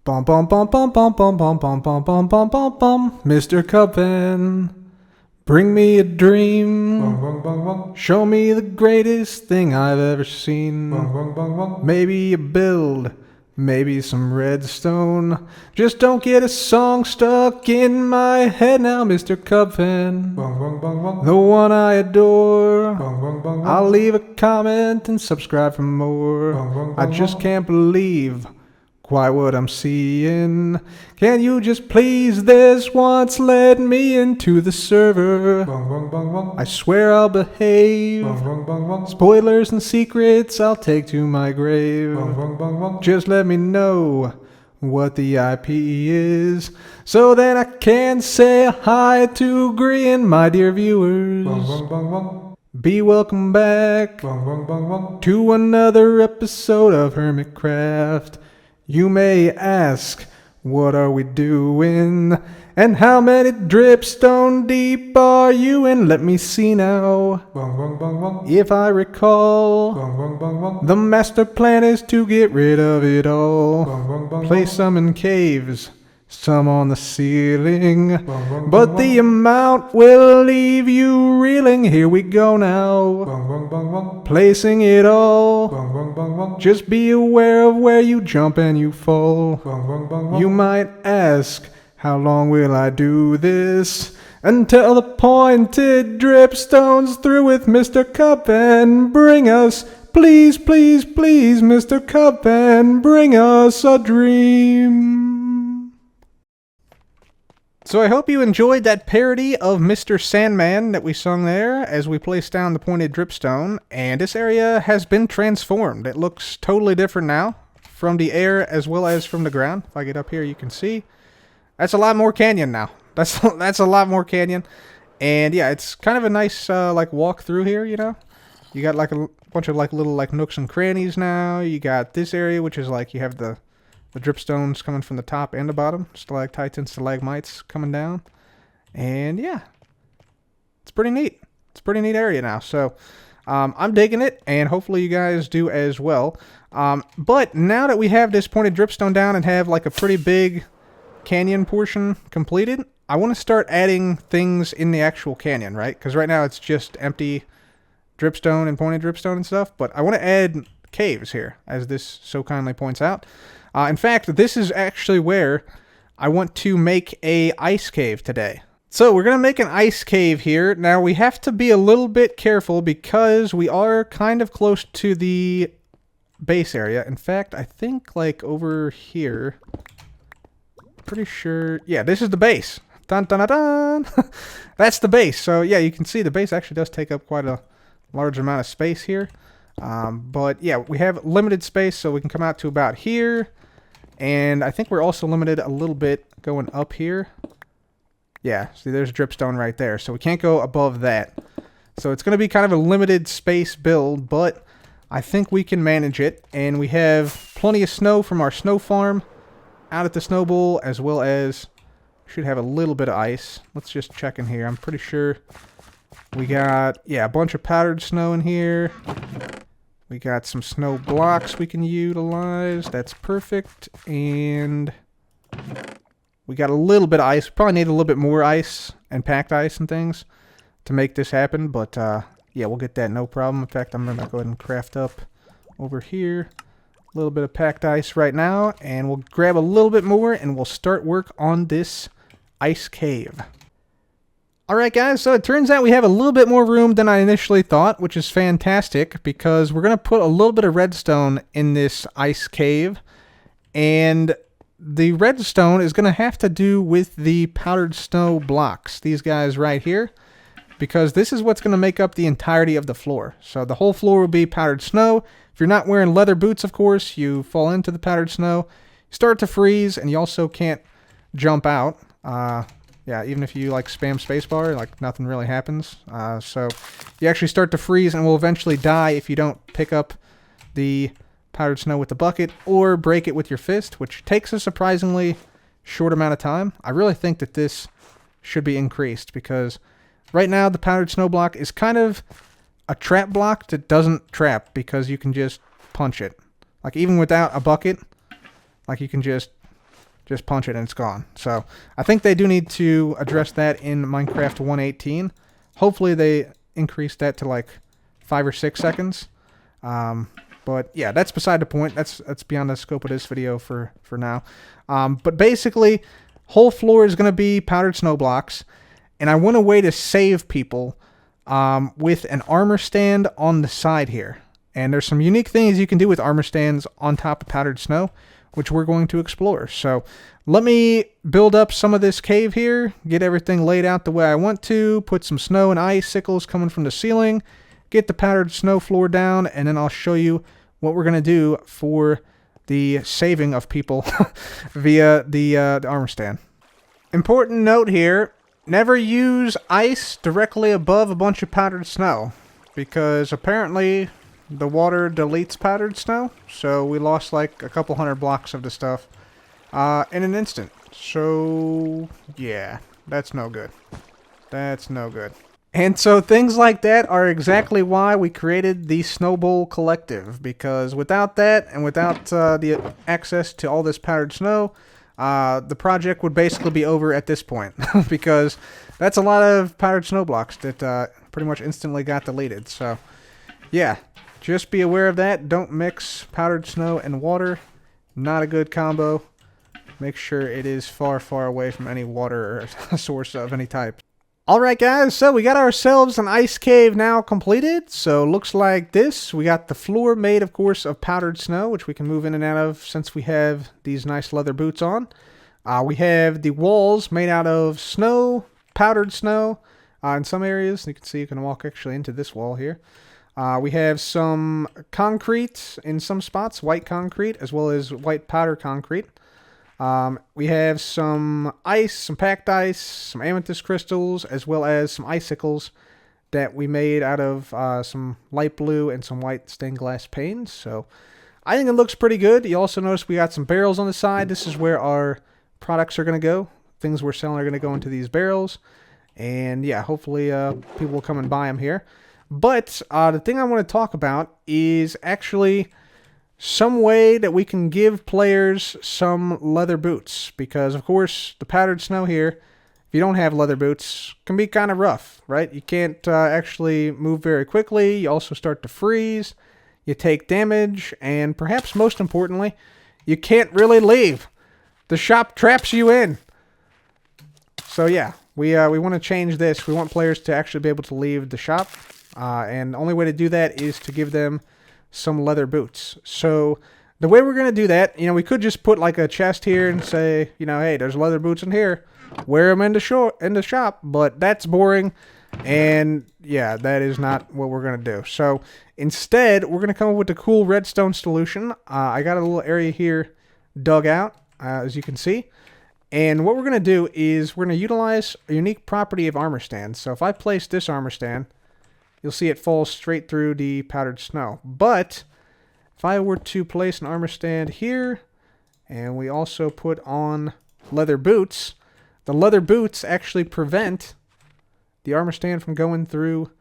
Bum bum bum bum bum bum bum bum bum bum bum bum bum. Mr. Cupvan, bring me a dream. Show me the greatest thing I've ever seen. Maybe a build, maybe some redstone. Just don't get a song stuck in my head now, Mr. Cupvan, the one I adore. I'll leave a comment and subscribe for more. I just can't believe quite what I'm seeing. Can you just please this once let me into the server? I swear I'll behave. Spoilers and secrets I'll take to my grave. Just let me know what the IP is, so that I can say hi to Grian, my dear viewers. Be welcome back to another episode of Hermitcraft. You may ask, what are we doing? And how many dripstone deep are you in? Let me see now. If I recall, the master plan is to get rid of it all. Place some in caves, some on the ceiling, but the amount will leave you reeling. Here we go now, placing it all. Just be aware of where you jump and you fall. You might ask, how long will I do this? Until the pointed dripstone's through with Mr. Cupvan. Bring us, please, please, please, Mr. Cupvan, bring us a dream. So I hope you enjoyed that parody of Mr. Sandman that we sung there as we placed down the pointed dripstone, and this area has been transformed. It looks totally different now, from the air as well as from the ground. If I get up here, you can see that's a lot more canyon now. That's a lot more canyon, and yeah, it's kind of a nice like walk through here. You know, you got like a bunch of like little like nooks and crannies now. You got this area which is like you have the dripstones coming from the top and the bottom, stalactites and stalagmites coming down, and yeah, it's pretty neat. It's a pretty neat area now. So I'm digging it, and hopefully you guys do as well. But now that we have this pointed dripstone down and have like a pretty big canyon portion completed, I want to start adding things in the actual canyon, right? Because right now it's just empty dripstone and pointed dripstone and stuff, but I want to add caves here, as this so kindly points out. In fact, this is actually where I want to make a ice cave today. So we're going to make an ice cave here. Now we have to be a little bit careful because we are kind of close to the base area. In fact, I think like over here, pretty sure, yeah, this is the base. Dun dun dun dun. That's the base. So yeah, you can see the base actually does take up quite a large amount of space here. But yeah, we have limited space, so we can come out to about here. And I think we're also limited a little bit going up here. Yeah, see there's dripstone right there, so we can't go above that. So it's going to be kind of a limited space build, but I think we can manage it. And we have plenty of snow from our snow farm out at the snow bowl, as well as should have a little bit of ice. Let's just check in here. I'm pretty sure we got, yeah, a bunch of powdered snow in here. We got some snow blocks we can utilize. That's perfect. And we got a little bit of ice. Probably need a little bit more ice and packed ice and things to make this happen. But yeah, we'll get that no problem. In fact, I'm going to go ahead and craft up over here a little bit of packed ice right now. And we'll grab a little bit more and we'll start work on this ice cave. Alright guys, so it turns out we have a little bit more room than I initially thought, which is fantastic because we're going to put a little bit of redstone in this ice cave, and the redstone is going to have to do with the powdered snow blocks, these guys right here, because this is what's going to make up the entirety of the floor. So the whole floor will be powdered snow. If you're not wearing leather boots, of course, you fall into the powdered snow, you start to freeze, and you also can't jump out. Yeah, even if you like spam spacebar, like nothing really happens. So you actually start to freeze and will eventually die if you don't pick up the powdered snow with the bucket or break it with your fist, which takes a surprisingly short amount of time. I really think that this should be increased because right now the powdered snow block is kind of a trap block that doesn't trap because you can just punch it. Like even without a bucket, like you can just just punch it and it's gone. So I think they do need to address that in Minecraft 1.18. Hopefully they increase that to like 5 or 6 seconds. But yeah, that's beside the point. That's beyond the scope of this video for now. But basically, whole floor is going to be powdered snow blocks. And I want a way to save people with an armor stand on the side here. And there's some unique things you can do with armor stands on top of powdered snow, which we're going to explore. So let me build up some of this cave here, get everything laid out the way I want to, put some snow and icicles coming from the ceiling, get the powdered snow floor down, and then I'll show you what we're going to do for the saving of people via the armor stand. Important note here, never use ice directly above a bunch of powdered snow, because apparently the water deletes powdered snow, so we lost like a couple hundred blocks of the stuff in an instant. So yeah, that's no good. That's no good. And so things like that are exactly why we created the Snowball Collective, because without that and without the access to all this powdered snow, the project would basically be over at this point, because that's a lot of powdered snow blocks that pretty much instantly got deleted. So yeah, just be aware of that. Don't mix powdered snow and water. Not a good combo. Make sure it is far, far away from any water or source of any type. Alright guys, so we got ourselves an ice cave now completed. So looks like this. We got the floor made, of course, of powdered snow, which we can move in and out of since we have these nice leather boots on. We have the walls made out of snow, powdered snow. In some areas, you can see you can walk actually into this wall here. We have some concrete in some spots, white concrete, as well as white powder concrete. We have some ice, some packed ice, some amethyst crystals, as well as some icicles that we made out of some light blue and some white stained glass panes. So I think it looks pretty good. You also notice we got some barrels on the side. This is where our products are going to go. Things we're selling are going to go into these barrels. And yeah, hopefully people will come and buy them here. But the thing I want to talk about is actually some way that we can give players some leather boots. Because, of course, the powdered snow here, if you don't have leather boots, can be kind of rough, right? You can't actually move very quickly. You also start to freeze. You take damage. And perhaps most importantly, you can't really leave. The shop traps you in. So, yeah, we want to change this. We want players to actually be able to leave the shop. And the only way to do that is to give them some leather boots. So the way we're going to do that, we could just put like a chest here and say, hey, there's leather boots in here. Wear them in the shop. But that's boring. And yeah, that is not what we're going to do. So instead, we're going to come up with a cool redstone solution. I got a little area here dug out, as you can see. And what we're going to do is we're going to utilize a unique property of armor stands. So if I place this armor stand, you'll see it falls straight through the powdered snow. But if I were to place an armor stand here, and we also put on leather boots, the leather boots actually prevent the armor stand from going through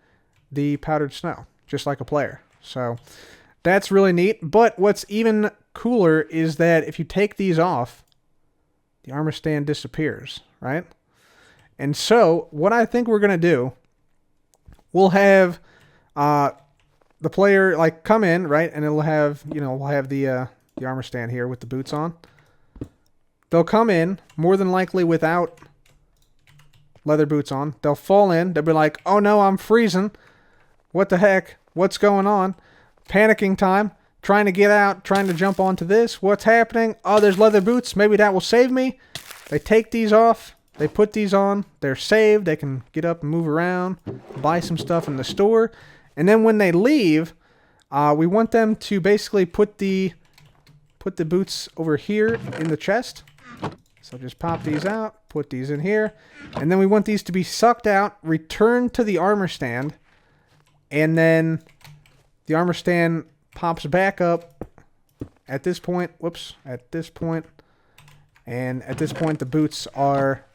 the powdered snow, just like a player. So that's really neat. But what's even cooler is that if you take these off, the armor stand disappears, right? And so what I think we're going to do, we'll have the player like come in, right? And it'll have, we'll have the armor stand here with the boots on. They'll come in, more than likely without leather boots on. They'll fall in. They'll be like, oh no, I'm freezing. What the heck? What's going on? Panicking time. Trying to get out, trying to jump onto this. What's happening? Oh, there's leather boots. Maybe that will save me. They take these off. They put these on. They're saved. They can get up and move around, buy some stuff in the store. And then when they leave, we want them to basically put the boots over here in the chest. So just pop these out, put these in here. And then we want these to be sucked out, returned to the armor stand. And then the armor stand pops back up at this point. Whoops, at this point. And at this point, the boots are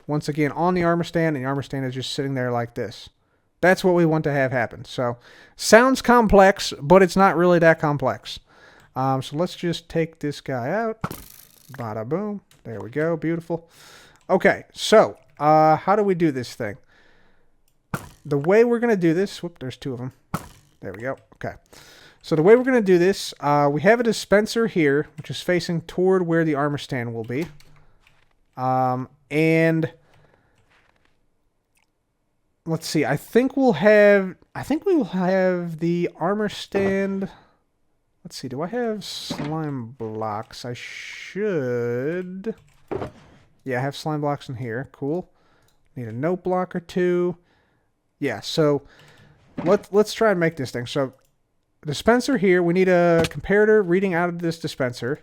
once again on the armor stand, and the armor stand is just sitting there like this. That's what we want to have happen. So, sounds complex, but it's not really that complex. So let's just take this guy out. Bada boom. There we go. Beautiful. Okay, so how do we do this thing? The way we're going to do this... Whoop, there's two of them. There we go. Okay. So the way we're going to do this, we have a dispenser here, which is facing toward where the armor stand will be. And let's see. I think we will have the armor stand. Let's see. Do I have slime blocks? I should. Yeah, I have slime blocks in here. Cool. Need a note block or two. Yeah, so let's try and make this thing. So dispenser here, we need a comparator reading out of this dispenser.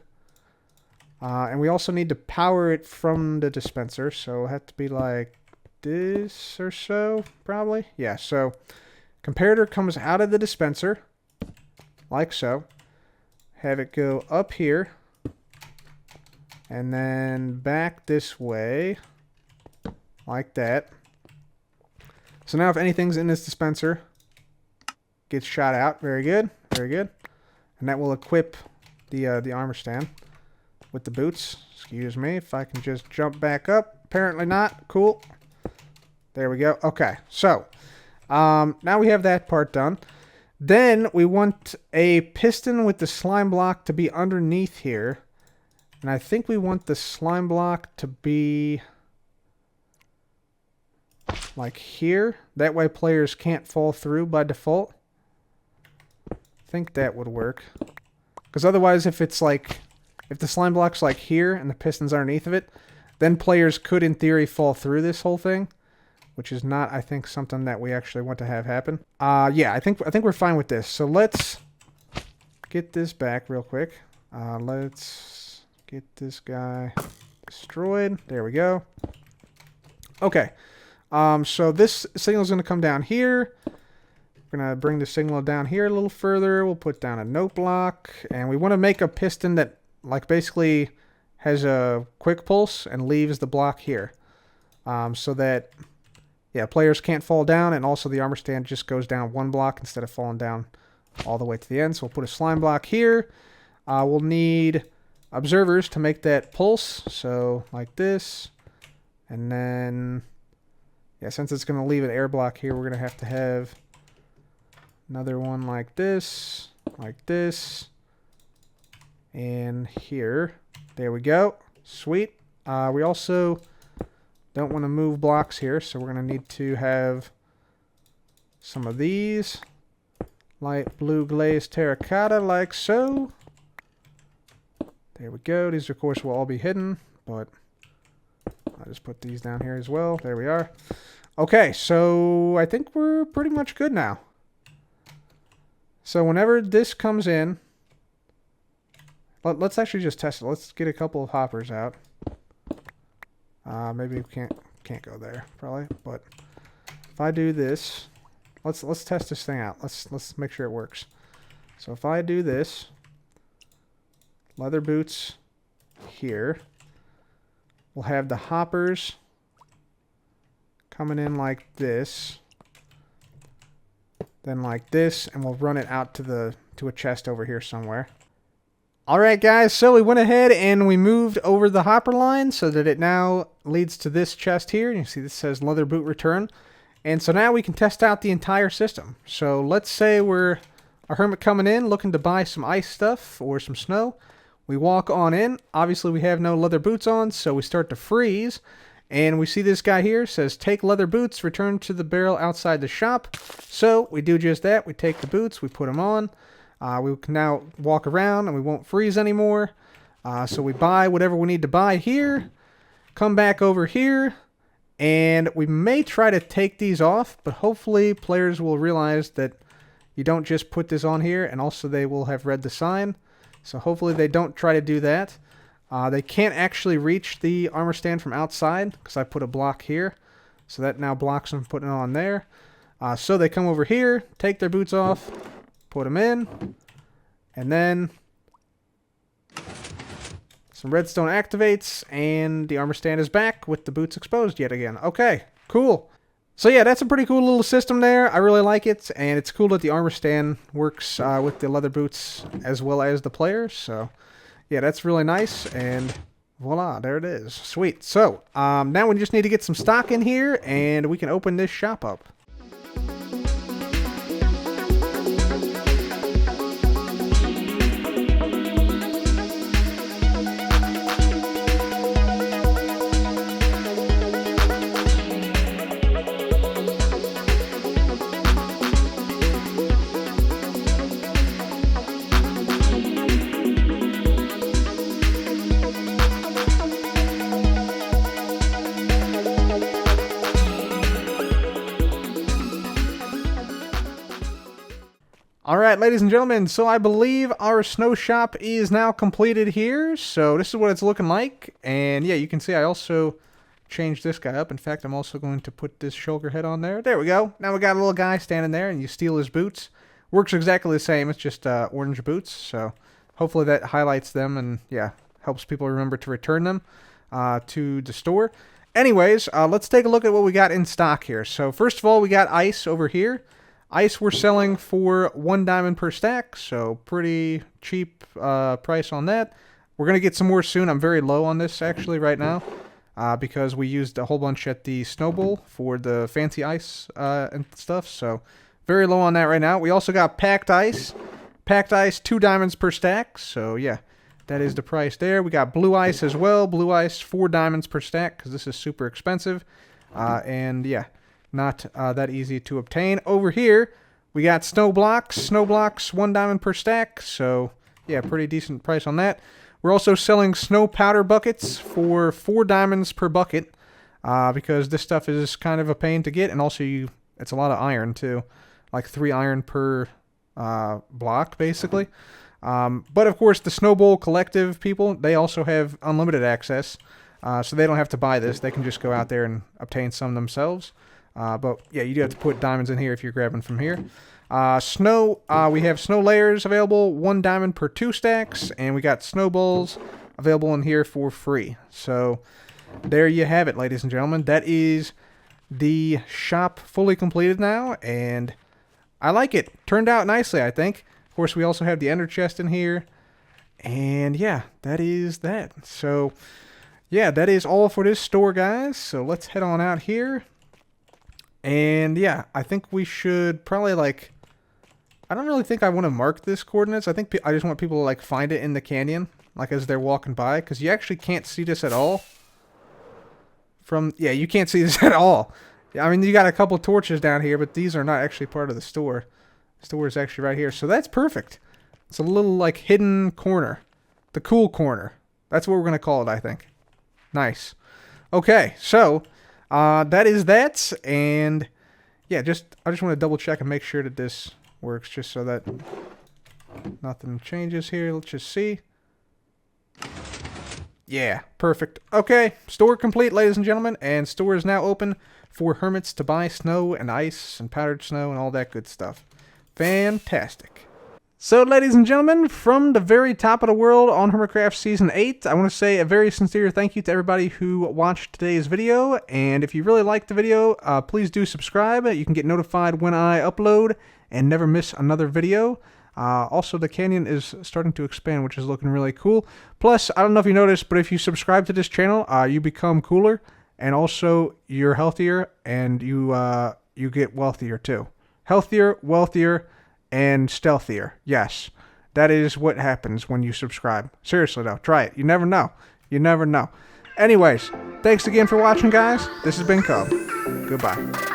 And we also need to power it from the dispenser. So it'll have to be like this or so, probably. Yeah, so comparator comes out of the dispenser, like so. Have it go up here. And then back this way, like that. So now if anything's in this dispenser, gets shot out. Very good. Very good. And that will equip the armor stand with the boots. Excuse me if I can just jump back up. Apparently not. Cool. There we go. Okay. So now we have that part done. Then we want a piston with the slime block to be underneath here. And I think we want the slime block to be like here. That way players can't fall through by default. I think that would work. Because otherwise if it's like, if the slime block's like here and the piston's underneath of it, then players could in theory fall through this whole thing. Which is not, I think, something that we actually want to have happen. Yeah, I think we're fine with this. So let's get this back real quick. Let's get this guy destroyed. There we go. Okay. So this signal is going to come down here. We're going to bring the signal down here a little further. We'll put down a note block. And we want to make a piston that, like, basically has a quick pulse and leaves the block here. So that... yeah, players can't fall down, and also the armor stand just goes down one block instead of falling down all the way to the end. So we'll put a slime block here. We'll need observers to make that pulse. So like this. And then, yeah, since it's going to leave an air block here, we're going to have another one like this, and here. There we go. Sweet. We also... don't want to move blocks here, so we're going to need to have some of these. Light blue glazed terracotta, like so. There we go. These, of course, will all be hidden, but I'll just put these down here as well. There we are. Okay, so I think we're pretty much good now. So whenever this comes in, let's actually just test it. Let's get a couple of hoppers out. Maybe we can't go there probably, but if I do this, let's test this thing out. Let's make sure it works. So if I do this, leather boots here, we'll have the hoppers coming in like this, then like this, and we'll run it out to a chest over here somewhere. Alright guys, so we went ahead and we moved over the hopper line so that it now leads to this chest here. You see this says leather boot return. And so now we can test out the entire system. So let's say we're a hermit coming in looking to buy some ice stuff or some snow. We walk on in. Obviously we have no leather boots on, so we start to freeze. And we see this guy here says take leather boots, return to the barrel outside the shop. So we do just that. We take the boots, we put them on. We can now walk around and we won't freeze anymore. So we buy whatever we need to buy here. Come back over here. And we may try to take these off. But hopefully players will realize that you don't just put this on here. And also they will have read the sign. So hopefully they don't try to do that. They can't actually reach the armor stand from outside. Because I put a block here. So that now blocks them from putting it on there. So they come over here. Take their boots off. Put them in, and then some redstone activates, and the armor stand is back with the boots exposed yet again. Okay, cool. So yeah, that's a pretty cool little system there. I really like it, and it's cool that the armor stand works with the leather boots as well as the players. So yeah, that's really nice, and Voila, there it is. Sweet. So, now we just need to get some stock in here, and we can open this shop up. Alright, ladies and gentlemen, so I believe our snow shop is now completed here. So this is what it's looking like. And yeah, you can see I also changed this guy up. In fact, I'm also going to put this shoulder head on there. There we go. Now we got a little guy standing there, and you steal his boots. Works exactly the same. It's just orange boots. So hopefully that highlights them and, yeah, helps people remember to return them to the store. Anyways, let's take a look at what we got in stock here. So first of all, we got ice over here. Ice we're selling for 1 diamond per stack, so pretty cheap price on that. We're going to get some more soon. I'm very low on this actually right now because we used a whole bunch at the Snow Bowl for the fancy ice and stuff, so very low on that right now. We also got packed ice. Packed ice, 2 diamonds per stack, so yeah, that is the price there. We got blue ice as well. Blue ice, 4 diamonds per stack because this is super expensive. And yeah, not that easy to obtain. Over here, we got snow blocks. Snow blocks, 1 diamond per stack. So, yeah, pretty decent price on that. We're also selling snow powder buckets for 4 diamonds per bucket because this stuff is kind of a pain to get. And also, it's a lot of iron, too. Like 3 iron per block, basically. But, of course, the Snow Bowl Collective people, they also have unlimited access. So they don't have to buy this. They can just go out there and obtain some themselves. But yeah, you do have to put diamonds in here if you're grabbing from here. Snow, we have snow layers available, 1 diamond per 2 stacks, and we got snowballs available in here for free. So there you have it, ladies and gentlemen. That is the shop fully completed now, and I like it. Turned out nicely, I think. Of course, we also have the ender chest in here, and yeah, that is that. So yeah, that is all for this store, guys. So let's head on out here. And yeah, I think we should probably like, I don't really think I want to mark this coordinates. I think I just want people to like find it in the canyon, like as they're walking by, because you actually can't see this at all. Yeah, you can't see this at all. I mean, you got a couple torches down here, but these are not actually part of the store. The store is actually right here, so that's perfect. It's a little like hidden corner, the cool corner. That's what we're gonna call it, I think. Nice. Okay, so that is that, and yeah, I just want to double check and make sure that this works, just so that nothing changes here. Let's just see. Yeah, perfect. Okay, store complete, ladies and gentlemen, and store is now open for hermits to buy snow and ice and powdered snow and all that good stuff. Fantastic. So, ladies and gentlemen, from the very top of the world on Hermitcraft Season 8, I want to say a very sincere thank you to everybody who watched today's video, and if you really liked the video, please do subscribe. You can get notified when I upload and never miss another video. Also, the canyon is starting to expand, which is looking really cool. Plus, I don't know if you noticed, but if you subscribe to this channel, you become cooler, and also you're healthier, and you get wealthier too. Healthier, wealthier, and stealthier. Yes, that is what happens when you subscribe. Seriously though, try it. You never know. You never know. Anyways, thanks again for watching, guys. This has been Cub. Goodbye.